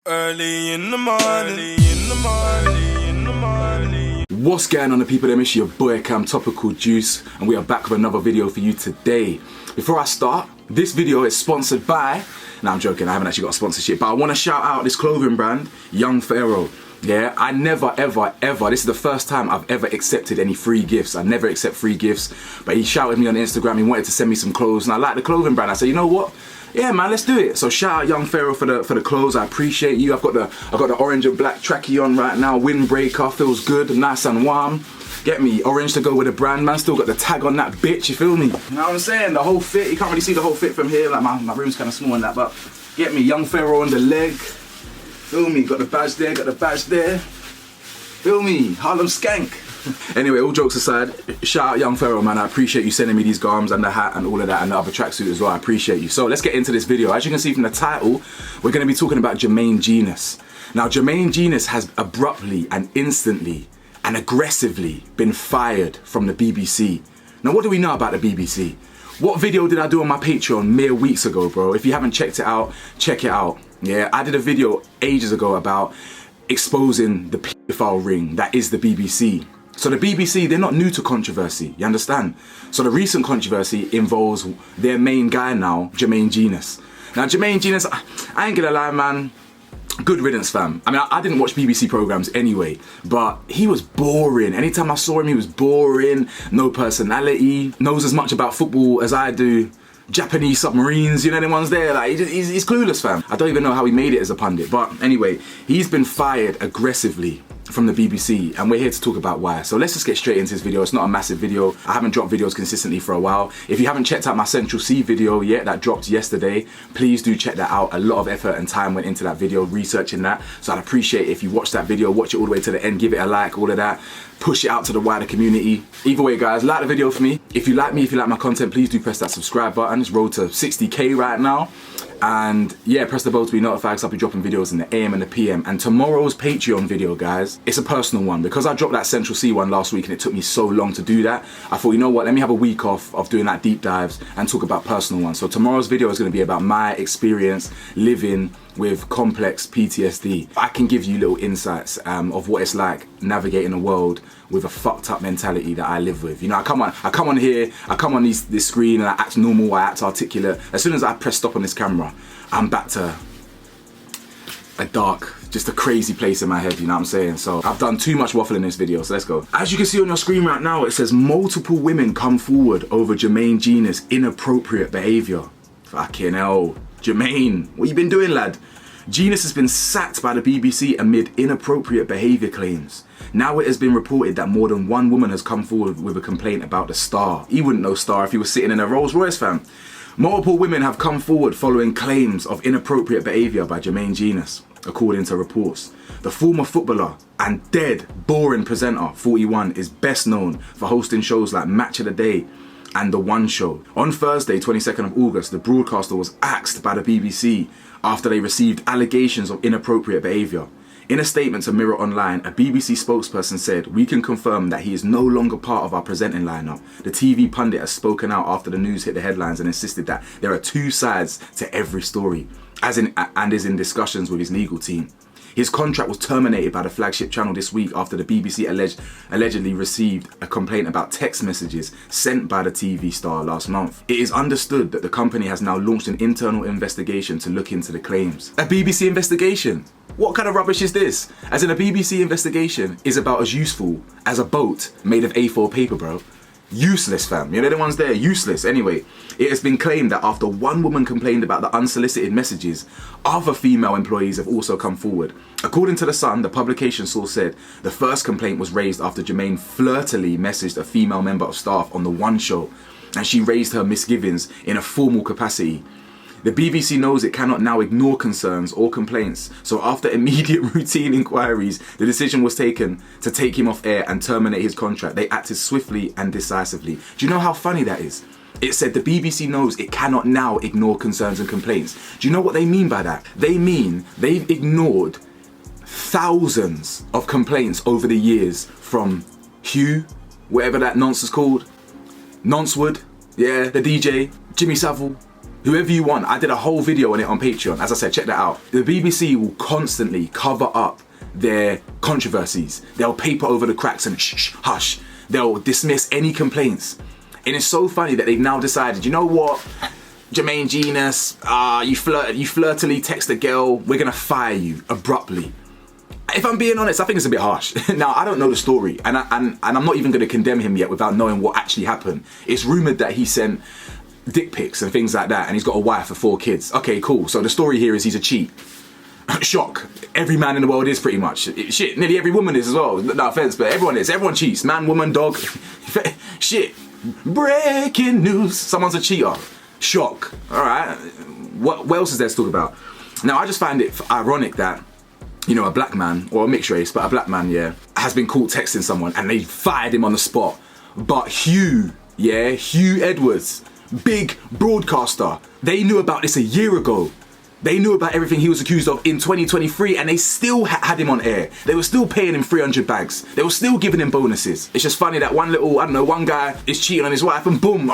Early in the morning. What's going on, the people? It's your boy Cam Topical Juice, and we are back with another video for you today. Before I start, this video is sponsored by, no, I'm joking, I haven't actually got a sponsorship, but I want to shout out this clothing brand, Young Pharaoh. Yeah, I never ever, this is the first time I've ever accepted any free gifts. I never accept free gifts, but he shouted me on Instagram, he wanted to send me some clothes, and I like the clothing brand. I said, you know what? Yeah, man, let's do it. So shout out Young Pharaoh for the clothes. I appreciate you. I've got the orange and black trackie on right now. Windbreaker, feels good, nice and warm. Get me orange to go with the brand, man. Still got the tag on that bitch. You feel me? You know what I'm saying? The whole fit. You can't really see the whole fit from here. Like my room's kind of small and that, but get me Young Pharaoh on the leg. Feel me? Got the badge there. Got the badge there. Feel me? Harlem Skank. Anyway, all jokes aside, shout out Young Pharaoh, man. I appreciate you sending me these garms and the hat and all of that and the other tracksuit as well. I appreciate you. So let's get into this video. As you can see from the title, we're going to be talking about Jermaine Jenas. Now, Jermaine Jenas has abruptly and instantly and aggressively been fired from the BBC. Now, what do we know about the BBC? What video did I do on my Patreon mere weeks ago, bro? If you haven't checked it out, check it out. Yeah, I did a video ages ago about exposing the paedophile ring that is the BBC. So the BBC, they're not new to controversy, you understand? So the recent controversy involves their main guy now, Jermaine Jenas. Now Jermaine Jenas, I ain't gonna lie, man, good riddance, fam. I mean, I didn't watch BBC programs anyway, but he was boring. Anytime I saw him, he was boring, no personality, knows as much about football as I do. Japanese submarines, you know, the ones there, like he's clueless, fam. I don't even know how he made it as a pundit, but anyway, he's been fired aggressively from the BBC, and we're here to talk about why. So let's just get straight into this video. It's not a massive video. I haven't dropped videos consistently for a while. If you haven't checked out my Central C video yet, that dropped yesterday, please do check that out. A lot of effort and time went into that video, researching that. So I'd appreciate if you watch that video, watch it all the way to the end, give it a like, all of that. Push it out to the wider community. Either way, guys, like the video for me. If you like me, if you like my content, please do press that subscribe button. It's road to 60k right now. And yeah, press the bell to be notified because I'll be dropping videos in the AM and the PM. And tomorrow's Patreon video, guys, it's a personal one. Because I dropped that Central C one last week and it took me so long to do that, I thought, you know what, let me have a week off of doing that deep dives and talk about personal ones. So tomorrow's video is going to be about my experience living with complex PTSD. I can give you little insights of what it's like navigating a world with a fucked up mentality that I live with. You know, I come on here, I come on this screen and I act normal, I act articulate. As soon as I press stop on this camera, I'm back to a dark, just a crazy place in my head, you know what I'm saying? So I've done too much waffle in this video, so let's go. As you can see on your screen right now, it says multiple women come forward over Jermaine Jenas' inappropriate behaviour. Fucking hell. Jermaine, what you been doing, lad? Jenas has been sacked by the BBC amid inappropriate behaviour claims. Now it has been reported that more than one woman has come forward with a complaint about the star. He wouldn't know Star if he was sitting in a Rolls Royce, fam. Multiple women have come forward following claims of inappropriate behaviour by Jermaine Jenas, according to reports. The former footballer and dead, boring presenter, 41, is best known for hosting shows like Match of the Day and The One Show. On Thursday, 22nd of August, the broadcaster was axed by the BBC after they received allegations of inappropriate behaviour. In a statement to Mirror Online, a BBC spokesperson said, "We can confirm that he is no longer part of our presenting lineup." The TV pundit has spoken out after the news hit the headlines and insisted that there are two sides to every story, and is in discussions with his legal team. His contract was terminated by the flagship channel this week after the BBC allegedly received a complaint about text messages sent by the TV star last month. It is understood that the company has now launched an internal investigation to look into the claims. A BBC investigation? What kind of rubbish is this? As in, a BBC investigation is about as useful as a boat made of A4 paper, bro. Useless, fam. You know the ones there? Useless. Anyway, it has been claimed that after one woman complained about the unsolicited messages, other female employees have also come forward. According to The Sun, the publication source said the first complaint was raised after Jermaine flirtily messaged a female member of staff on The One Show, and she raised her misgivings in a formal capacity. The BBC knows it cannot now ignore concerns or complaints, so after immediate routine inquiries, the decision was taken to take him off air and terminate his contract. They acted swiftly and decisively. Do you know how funny that is? It said the BBC knows it cannot now ignore concerns and complaints. Do you know what they mean by that? They mean they've ignored thousands of complaints over the years from Hugh, whatever that nonce is called, Noncewood, yeah, the DJ, Jimmy Savile, whoever you want. I did a whole video on it on Patreon. As I said, check that out. The BBC will constantly cover up their controversies. They'll paper over the cracks and shh, hush. They'll dismiss any complaints. And it's so funny that they've now decided, you know what? Jermaine Jenas, you flirtily text a girl, we're gonna fire you abruptly. If I'm being honest, I think it's a bit harsh. Now, I don't know the story, and I'm not even gonna condemn him yet without knowing what actually happened. It's rumored that he sent dick pics and things like that, and he's got a wife of 4 kids. Okay, cool. So the story here is he's a cheat. Shock. Every man in the world is pretty much. Shit, nearly every woman is as well. No offense, but everyone is. Everyone cheats. Man, woman, dog. Shit. Breaking news. Someone's a cheater. Shock. Alright. What else is there to talk about? Now, I just find it ironic that, you know, a black man, or a mixed race, but a black man, yeah, has been caught texting someone and they fired him on the spot. But Hugh Edwards, big broadcaster, they knew about this a year ago. They knew about everything he was accused of in 2023 and they still had him on air. They were still paying him 300 bags. They were still giving him bonuses. It's just funny that one guy is cheating on his wife and boom,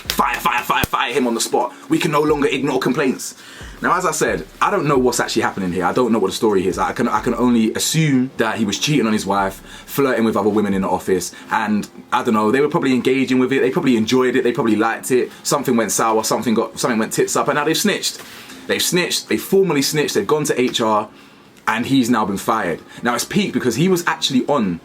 fire him on the spot. We can no longer ignore complaints. Now, as I said, I don't know what's actually happening here. I don't know what the story is. I can only assume that he was cheating on his wife, flirting with other women in the office, and I don't know, they were probably engaging with it. They probably enjoyed it. They probably liked it. Something went sour, something went tits up, and now they've snitched. They formally snitched, they've gone to HR, and he's now been fired. Now, it's peak because he was actually on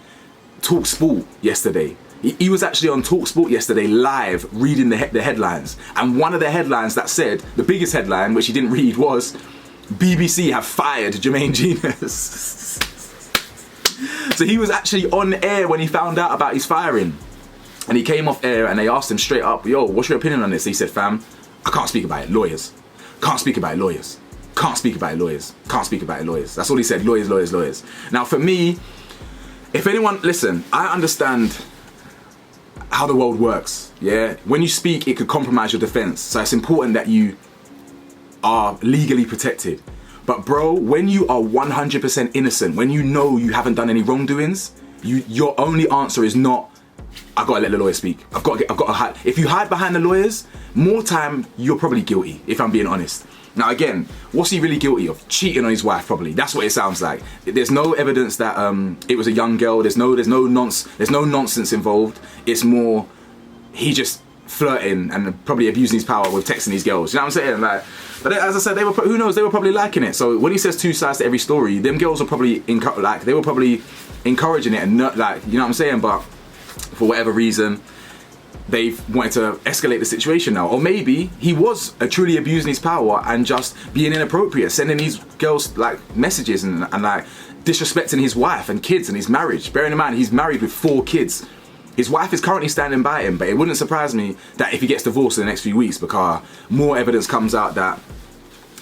Talk Sport yesterday. He was actually on TalkSport yesterday live reading the headlines, and one of the headlines that said, the biggest headline which he didn't read, was BBC have fired Jermaine Jenas. So he was actually on air when he found out about his firing, and he came off air and they asked him straight up, yo, what's your opinion on this? He said, fam, I can't speak about it, lawyers. Can't speak about it, lawyers. Can't speak about it, lawyers. Can't speak about it, lawyers. That's all he said, lawyers. Now for me, if anyone, listen, I understand how the world works, yeah? When you speak, it could compromise your defense. So it's important that you are legally protected. But bro, when you are 100% innocent, when you know you haven't done any wrongdoings, your only answer is not, I gotta let the lawyer speak. I've got to hide. If you hide behind the lawyers, more time, you're probably guilty, if I'm being honest. Now again, what's he really guilty of? Cheating on his wife, probably. That's what it sounds like. There's no evidence that it was a young girl. There's no nonsense involved. It's more he just flirting and probably abusing his power with texting these girls. You know what I'm saying? Like, but as I said, who knows? They were probably liking it. So when he says 2 sides to every story, them girls were probably they were probably encouraging it and not, like, you know what I'm saying? But for whatever reason, they've wanted to escalate the situation now. Or maybe he was truly abusing his power and just being inappropriate, sending these girls like messages and like disrespecting his wife and kids and his marriage. Bearing in mind, he's married with 4 kids. His wife is currently standing by him, but it wouldn't surprise me that if he gets divorced in the next few weeks, because more evidence comes out that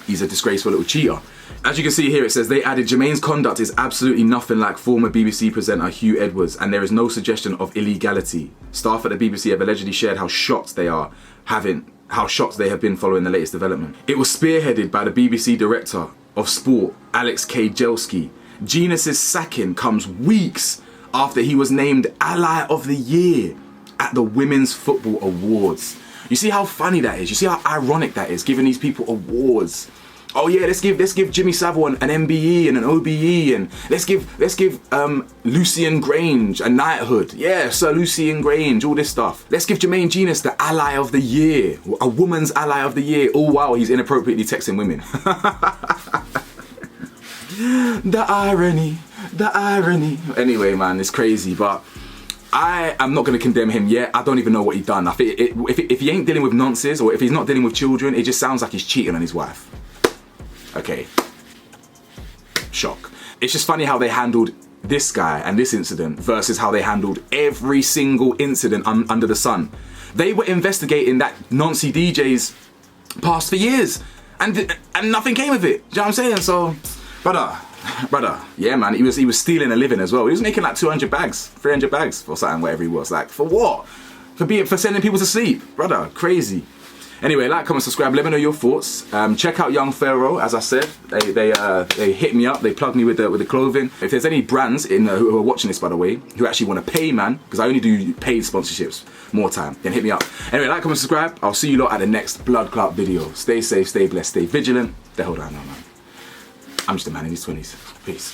he's a disgraceful little cheater. As you can see here, it says they added Jermaine's conduct is absolutely nothing like former BBC presenter Hugh Edwards, and there is no suggestion of illegality. Staff at the BBC have allegedly shared how shocked they have been following the latest development. It was spearheaded by the BBC director of sport, Alex K. Jelski. Jenas' sacking comes weeks after he was named Ally of the Year at the Women's Football Awards. You see how funny that is? You see how ironic that is, giving these people awards? Oh yeah, let's give Jimmy Savile an MBE and an OBE, and let's give Lucian Grange a knighthood. Yeah, Sir Lucian Grange, all this stuff. Let's give Jermaine Jenas the Ally of the Year, a woman's Ally of the Year. Oh wow, he's inappropriately texting women. The irony. Anyway, man, it's crazy, but I am not going to condemn him yet. I don't even know what he's done. I think if he ain't dealing with nonsense, or if he's not dealing with children, it just sounds like he's cheating on his wife. Okay. Shock. It's just funny how they handled this guy and this incident versus how they handled every single incident under the sun. They were investigating that Nancy DJ's past for years, and nothing came of it. Do you know what I'm saying? So, brother, yeah, man, he was stealing a living as well. He was making like 200 bags, 300 bags or something, whatever he was. Like, for what? For sending people to sleep, brother, crazy. Anyway, like, comment, subscribe. Let me know your thoughts. Check out Young Pharaoh. As I said, they hit me up. They plugged me with the clothing. If there's any brands who are watching this, by the way, who actually want to pay, man, because I only do paid sponsorships, more time, then hit me up. Anyway, like, comment, subscribe. I'll see you lot at the next Blood Clot video. Stay safe, stay blessed, stay vigilant. The hell do I know, man? I'm just a man in his 20s. Peace.